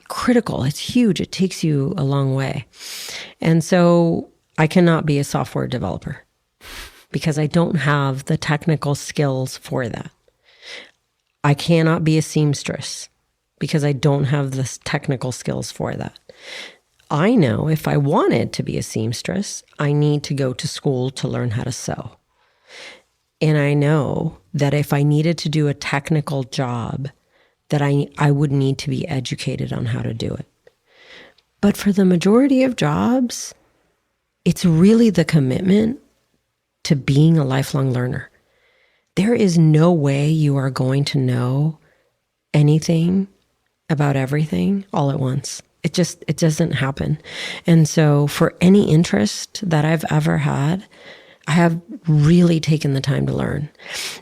critical. It's huge. It takes you a long way. And so I cannot be a software developer because I don't have the technical skills for that. I cannot be a seamstress because I don't have the technical skills for that. I know if I wanted to be a seamstress, I need to go to school to learn how to sew. And I know that if I needed to do a technical job, that I would need to be educated on how to do it. But for the majority of jobs, it's really the commitment to being a lifelong learner. There is no way you are going to know anything about everything all at once. It doesn't happen. And so for any interest that I've ever had, I have really taken the time to learn.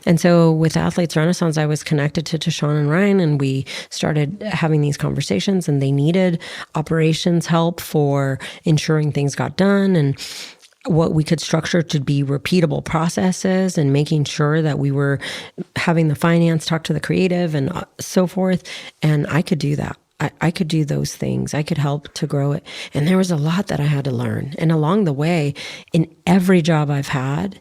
And so with Athletes Renaissance, I was connected to Tashawn and Ryan, and we started having these conversations, and they needed operations help for ensuring things got done and what we could structure to be repeatable processes and making sure that we were having the finance talk to the creative and so forth. And I could do that. I could do those things. I could help to grow it. And there was a lot that I had to learn. And along the way, in every job I've had,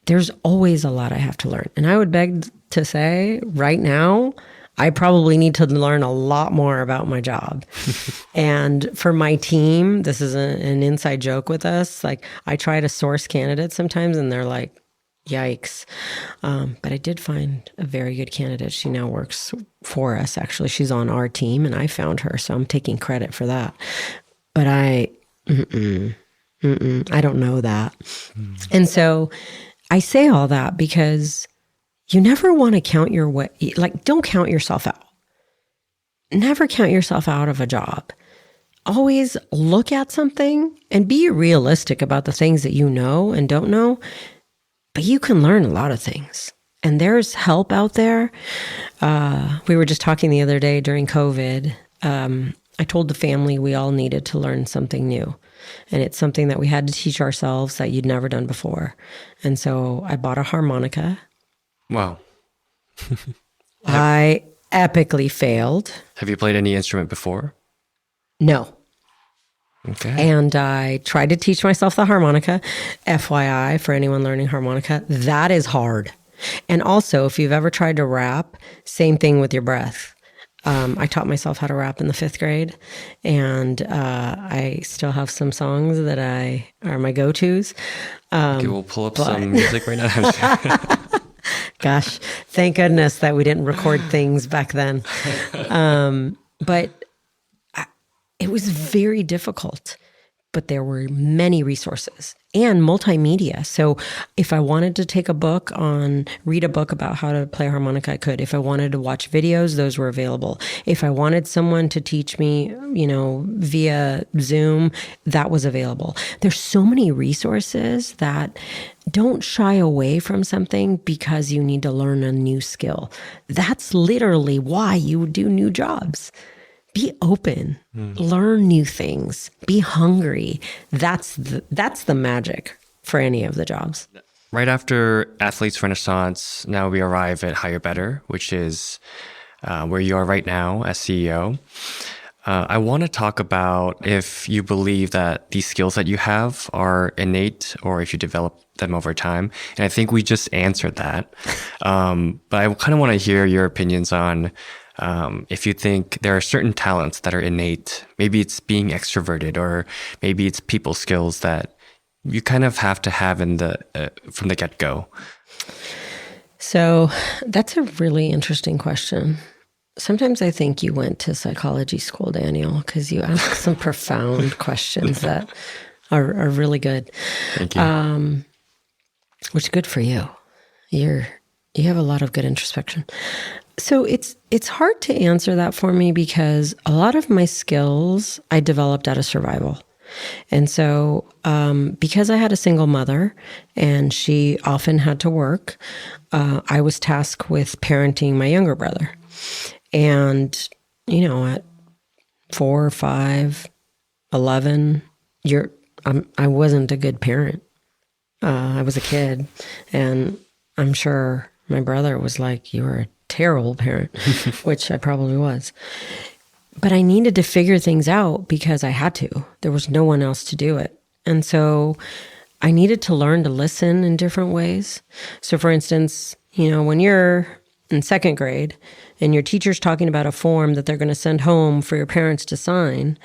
there's always a lot I have to learn. And I would beg to say right now, I probably need to learn a lot more about my job. And for my team, this is an inside joke with us. Like, I try to source candidates sometimes and they're like, yikes. But I did find a very good candidate. She now works for us. Actually, she's on our team and I found her. So I'm taking credit for that. But I don't know that. And so I say all that because you never want to count your way, like, don't count yourself out. Never count yourself out of a job. Always look at something and be realistic about the things that you know and don't know, but you can learn a lot of things. And there's help out there. We were just talking the other day during COVID. I told the family we all needed to learn something new. And it's something that we had to teach ourselves that you'd never done before. And so I bought a harmonica. Wow. I epically failed. Have you played any instrument before? No. Okay. And I tried to teach myself the harmonica. FYI, for anyone learning harmonica, that is hard. And also, if you've ever tried to rap, same thing with your breath. I taught myself how to rap in the 5th grade, and I still have some songs that are my go-tos. Okay, we'll pull up some music right now. Gosh, thank goodness that we didn't record things back then. But it was very difficult. But there were many resources and multimedia. So if I wanted to read a book about how to play harmonica, I could. If I wanted to watch videos, those were available. If I wanted someone to teach me, via Zoom, that was available. There's so many resources that don't shy away from something because you need to learn a new skill. That's literally why you do new jobs. Be open, learn new things, be hungry. That's the magic for any of the jobs. Right after Athletes Renaissance, now we arrive at Higher Better, which is where you are right now as CEO. I want to talk about if you believe that these skills that you have are innate or if you develop them over time. And I think we just answered that. But I kind of want to hear your opinions on if you think there are certain talents that are innate. Maybe it's being extroverted, or maybe it's people skills that you kind of have to have from the get-go. So that's a really interesting question. Sometimes I think you went to psychology school, Daniel, because you ask some profound questions that are really good. Thank you. Which is good for you. You have a lot of good introspection. So it's hard to answer that for me because a lot of my skills I developed out of survival. And so, because I had a single mother and she often had to work, I was tasked with parenting my younger brother. And, at 4, 5, 11, I wasn't a good parent. I was a kid, and I'm sure my brother was like, "You were a terrible parent," which I probably was. But I needed to figure things out because I had to. There was no one else to do it. And so I needed to learn to listen in different ways. So for instance, when you're in second grade and your teacher's talking about a form that they're going to send home for your parents to sign,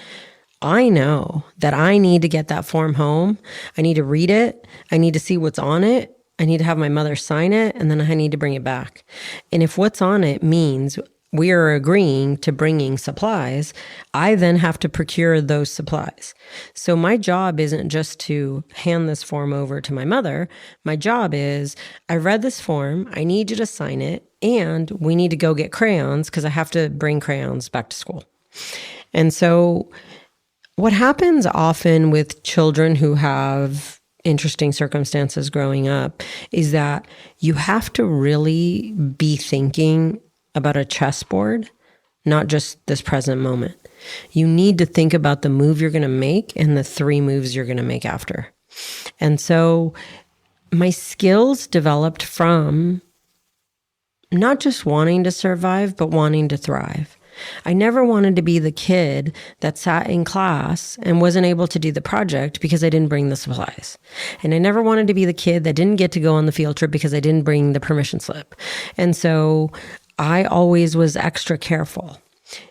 I know that I need to get that form home. I need to read it. I need to see what's on it. I need to have my mother sign it, and then I need to bring it back. And if what's on it means we are agreeing to bringing supplies, I then have to procure those supplies. So my job isn't just to hand this form over to my mother. My job is, I read this form, I need you to sign it, and we need to go get crayons because I have to bring crayons back to school. And so what happens often with children who have interesting circumstances growing up is that you have to really be thinking about a chessboard, not just this present moment. You need to think about the move you're going to make and the 3 moves you're going to make after. And so my skills developed from not just wanting to survive, but wanting to thrive. I never wanted to be the kid that sat in class and wasn't able to do the project because I didn't bring the supplies. And I never wanted to be the kid that didn't get to go on the field trip because I didn't bring the permission slip. And so I always was extra careful.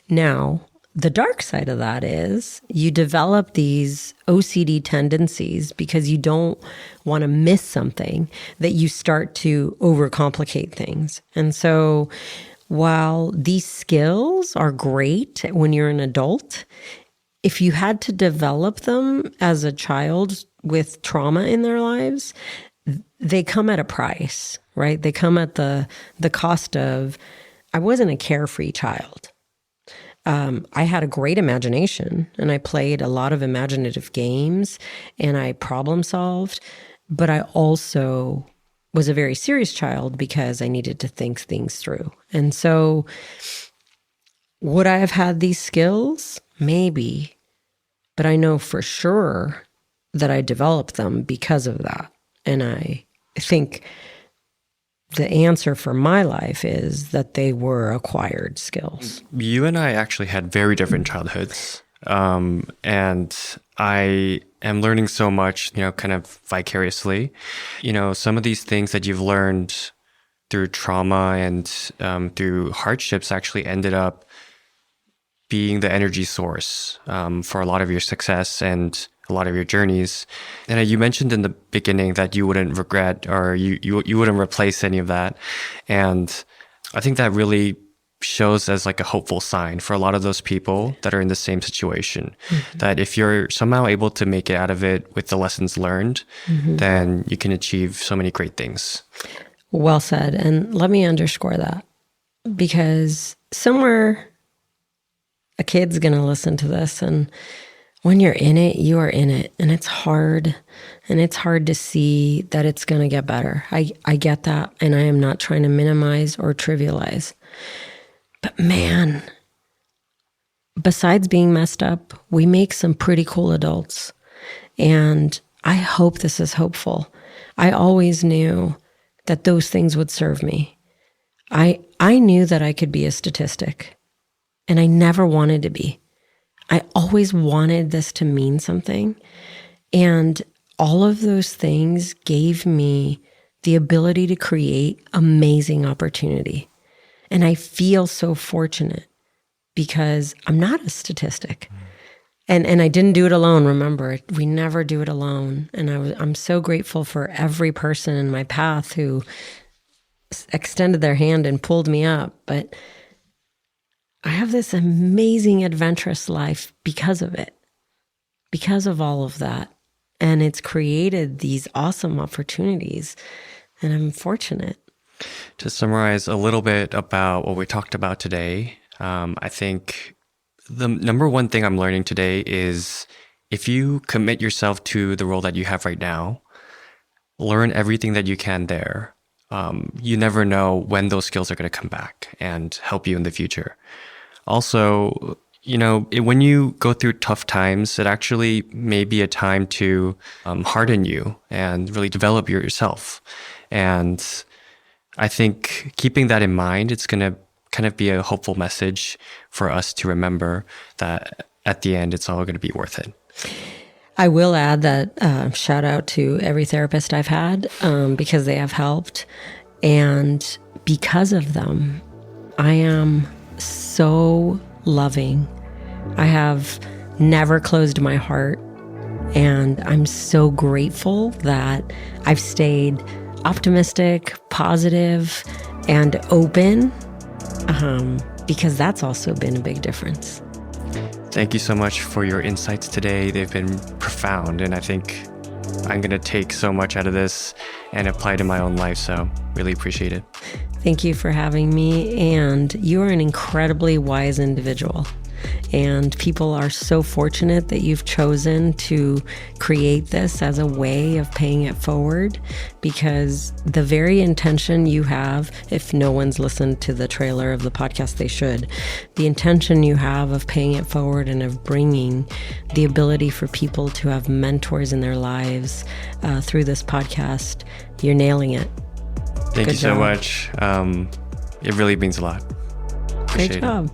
Now, the dark side of that is you develop these OCD tendencies because you don't want to miss something, that you start to overcomplicate things. And so while these skills are great when you're an adult, if you had to develop them as a child with trauma in their lives, they come at a price, right? They come at the cost of, I wasn't a carefree child. I had a great imagination and I played a lot of imaginative games and I problem solved, but I also was a very serious child because I needed to think things through. And so would I have had these skills? Maybe, but I know for sure that I developed them because of that. And I think the answer for my life is that they were acquired skills. You and I actually had very different childhoods. And I am learning so much, kind of vicariously. Some of these things that you've learned through trauma and through hardships actually ended up being the energy source for a lot of your success and a lot of your journeys. And you mentioned in the beginning that you wouldn't regret or you wouldn't replace any of that. And I think that really shows as like a hopeful sign for a lot of those people that are in the same situation, that if you're somehow able to make it out of it with the lessons learned, then you can achieve so many great things. Well said. And let me underscore that, because somewhere a kid's going to listen to this, and when you're in it, you are in it, and it's hard, and it's hard to see that it's going to get better. I get that, and I am not trying to minimize or trivialize. But man, besides being messed up, we make some pretty cool adults. And I hope this is hopeful. I always knew that those things would serve me. I knew that I could be a statistic, and I never wanted to be. I always wanted this to mean something. And all of those things gave me the ability to create amazing opportunity. And I feel so fortunate because I'm not a statistic. And I didn't do it alone, remember. We never do it alone. And I'm so grateful for every person in my path who extended their hand and pulled me up. But I have this amazing adventurous life because of it, because of all of that. And it's created these awesome opportunities. And I'm fortunate. To summarize a little bit about what we talked about today, I think the number one thing I'm learning today is if you commit yourself to the role that you have right now, learn everything that you can there. You never know when those skills are going to come back and help you in the future. Also, when you go through tough times, it actually may be a time to harden you and really develop yourself. And I think keeping that in mind, it's going to kind of be a hopeful message for us to remember that at the end, it's all going to be worth it. I will add that shout out to every therapist I've had because they have helped. And because of them, I am so loving. I have never closed my heart. And I'm so grateful that I've stayed optimistic, positive, and open because that's also been a big difference. Thank you so much for your insights today. They've been profound, and I think I'm going to take so much out of this and apply it in my own life, so really appreciate it. Thank you for having me, and you are an incredibly wise individual. And people are so fortunate that you've chosen to create this as a way of paying it forward, because the very intention you have, if no one's listened to the trailer of the podcast, they should. The intention you have of paying it forward and of bringing the ability for people to have mentors in their lives through this podcast, you're nailing it. Thank you so much. It really means a lot. Appreciate Great job. it.